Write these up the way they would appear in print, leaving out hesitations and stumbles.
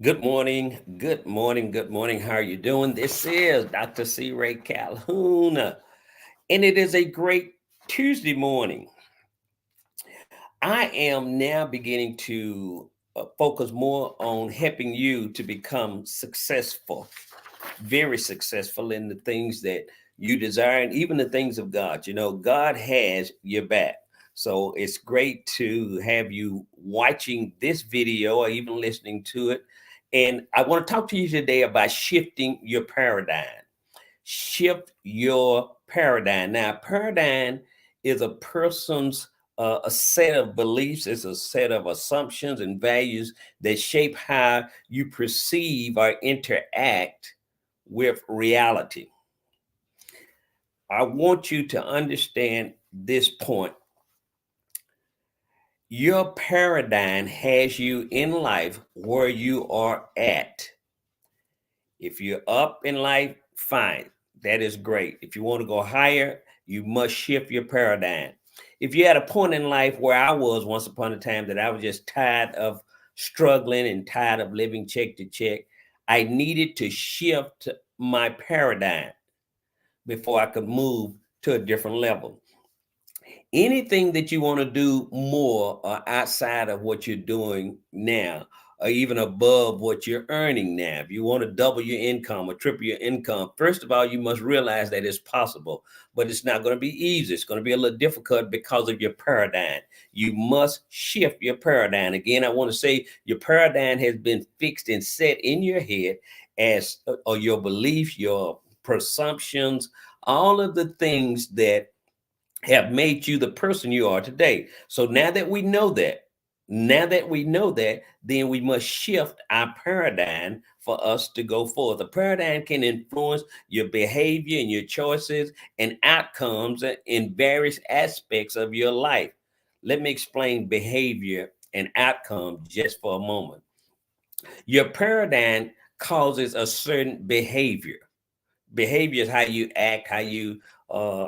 Good morning, good morning, good morning. How are you doing? This is Dr. C. Ray Calhoun, and it is a great Tuesday morning. I am now beginning to focus more on helping you to become successful, very successful in the things that you desire and even the things of God. You know, God has your back. So it's great to have you watching this video or even listening to it. And I want to talk to you today about shifting your paradigm. Shift your paradigm. Now, paradigm is a person's a set of beliefs, it's a set of assumptions and values that shape how you perceive or interact with reality. I want you to understand this point. Your paradigm has you in life where you are at. If you're up in life, fine. That is great. If you want to go higher, you must shift your paradigm. If you're at a point in life where I was once upon a time that I was just tired of struggling and tired of living check to check, I needed to shift my paradigm before I could move to a different level. Anything that you want to do more or outside of what you're doing now, or even above what you're earning now, if you want to double your income or triple your income, first of all, you must realize that it's possible, but it's not going to be easy. It's going to be a little difficult because of your paradigm. You must shift your paradigm. Again, I want to say your paradigm has been fixed and set in your head as or your beliefs, your presumptions, all of the things that have made you the person you are today. So now that we know that, then we must shift our paradigm for us to go forward. The paradigm can influence your behavior and your choices and outcomes in various aspects of your life. Let me explain behavior and outcome just for a moment. Your paradigm causes a certain behavior. Behavior is how you act, how you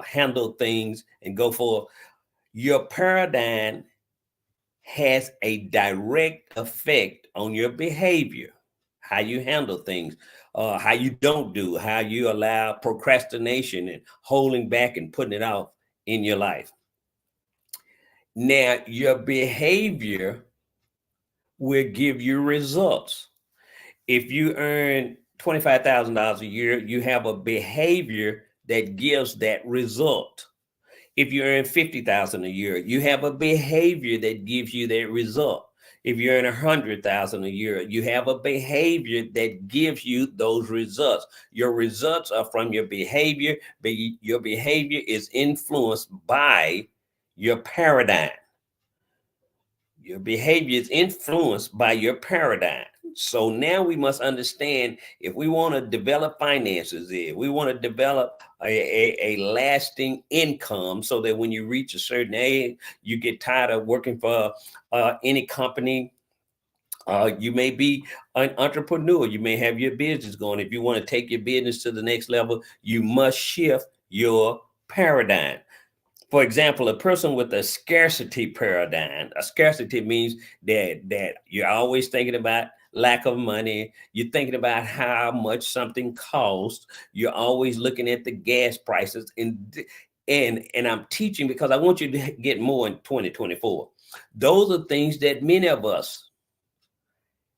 handle things and go forward. Your paradigm has a direct effect on your behavior, how you handle things, how you don't do, how you allow procrastination and holding back and putting it off in your life. Now, your behavior will give you results. If you earn $25,000 a year, you have a behavior that gives that result. If you earn 50,000 a year, you have a behavior that gives you that result. If you earn 100,000 a year, you have a behavior that gives you those results. Your results are from your behavior, but your behavior is influenced by your paradigm. Your behavior is influenced by your paradigm. So now we must understand if we want to develop finances, if we want to develop a lasting income so that when you reach a certain age, you get tired of working for any company. You may be an entrepreneur. You may have your business going. If you want to take your business to the next level, you must shift your paradigm. For example, a person with a scarcity paradigm, a scarcity means that you're always thinking about lack of money. You're thinking about how much something costs. You're always looking at the gas prices. And I'm teaching because I want you to get more in 2024. Those are things that many of us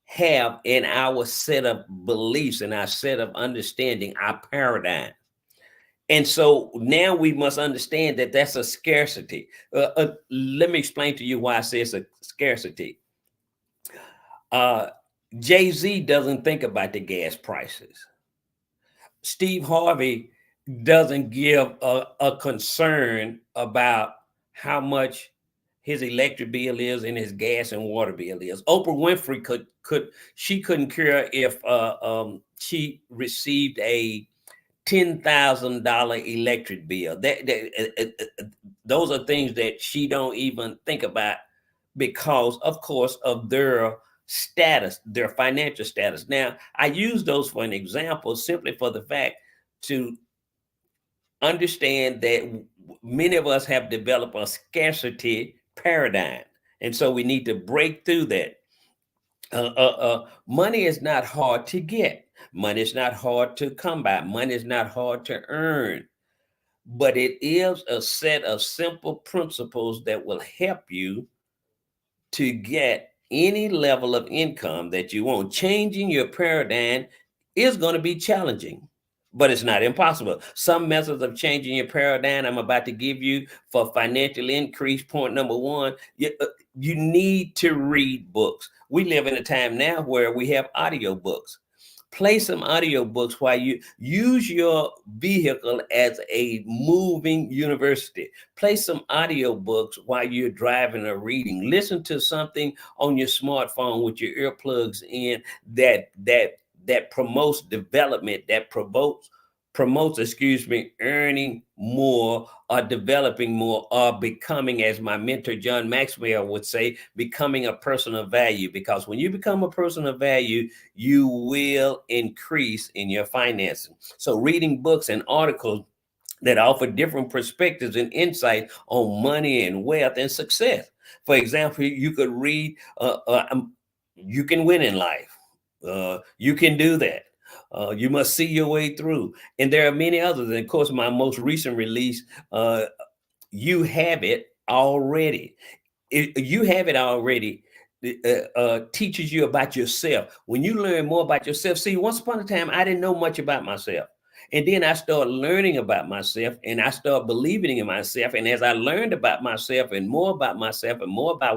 have in our set of beliefs and our set of understanding, our paradigm. And so now we must understand that that's a scarcity. Let me explain to you why I say it's a scarcity. Uh, Jay-Z doesn't think about the gas prices. Steve Harvey doesn't give a concern about how much his electric bill is and his gas and water bill is. Oprah Winfrey couldn't care if she received a $10,000 electric bill. Those are things that she don't even think about because, of course, of their status, their financial status. Now, I use those for an example simply for the fact to understand that many of us have developed a scarcity paradigm. And so we need to break through that. Money is not hard to get. Money is not hard to come by. Money is not hard to earn. But it is a set of simple principles that will help you to get any level of income that you want. Changing your paradigm is going to be challenging, but it's not impossible. Some methods of changing your paradigm I'm about to give you for financial increase. Point number one, you need to read books. We live in a time now where we have audio books. Play some audiobooks while you use your vehicle as a moving university. Play some audiobooks while you're driving or reading. Listen to something on your smartphone with your earplugs in that promotes development, that promotes, excuse me, earning more or developing more or becoming, as my mentor John Maxwell would say, becoming a person of value. Because when you become a person of value, you will increase in your finances. So reading books and articles that offer different perspectives and insight on money and wealth and success. For example, you could read, You Can Win in Life. You Can Do That. You Must See Your Way Through. And there are many others. And of course, my most recent release, uh, You Have It Already. You have it already. Teaches you about yourself. When you learn more about yourself, see, once upon a time, I didn't know much about myself. And then I started learning about myself and I started believing in myself. And as I learned about myself and more about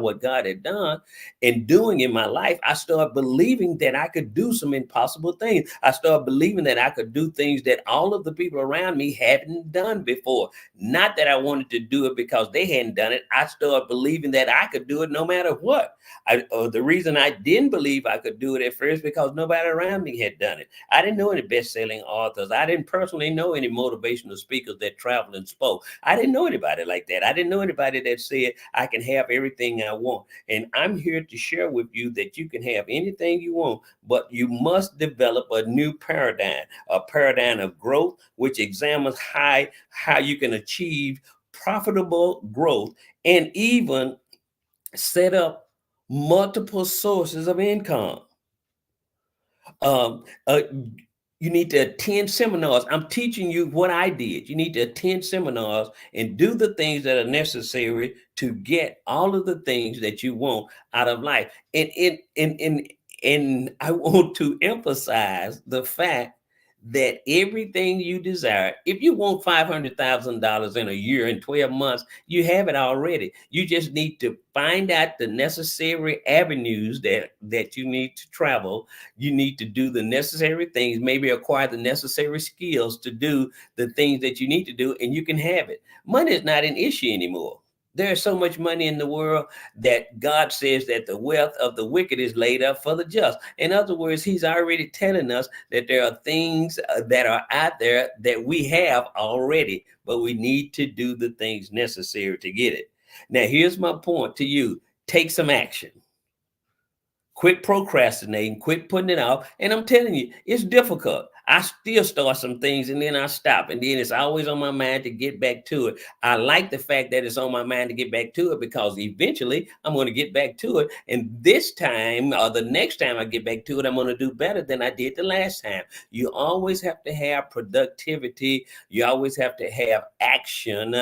what God had done and doing in my life, I started believing that I could do some impossible things. I started believing that I could do things that all of the people around me hadn't done before. Not that I wanted to do it because they hadn't done it. I started believing that I could do it no matter what. The reason I didn't believe I could do it at first because nobody around me had done it. I didn't know any best-selling authors. I didn't personally know any motivational speakers that traveled and spoke. I didn't know anybody like that. I didn't know anybody that said I can have everything I want. And I'm here to share with you that you can have anything you want, but you must develop a new paradigm, a paradigm of growth, which examines how you can achieve profitable growth and even set up multiple sources of income. Um, uh, you need to attend seminars. I'm teaching you what I did. You need to attend seminars and do the things that are necessary to get all of the things that you want out of life. And I want to emphasize the fact that everything you desire, if you want $500,000 in a year in 12 months, you have it already. You just need to find out the necessary avenues that you need to travel. You need to do the necessary things, maybe acquire the necessary skills to do the things that you need to do, and you can have it. Money is not an issue anymore. There's so much money in the world that God says that the wealth of the wicked is laid up for the just. In other words, He's already telling us that there are things that are out there that we have already, but we need to do the things necessary to get it. Now, here's my point to you: take some action. Quit procrastinating, quit putting it off. And I'm telling you, it's difficult. I still start some things and then I stop. And then it's always on my mind to get back to it. I like the fact that it's on my mind to get back to it because eventually I'm going to get back to it. And this time or the next time I get back to it, I'm going to do better than I did the last time. You always have to have productivity. You always have to have action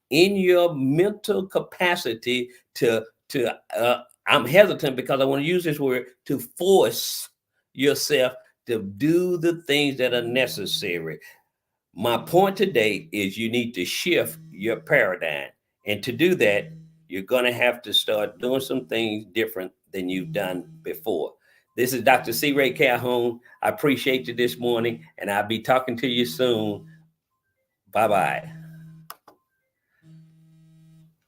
in your mental capacity to I'm hesitant because I want to use this word, to force yourself to do the things that are necessary. My point today is you need to shift your paradigm. And to do that, you're going to have to start doing some things different than you've done before. This is Dr. C. Ray Calhoun. I appreciate you this morning, and I'll be talking to you soon. Bye bye.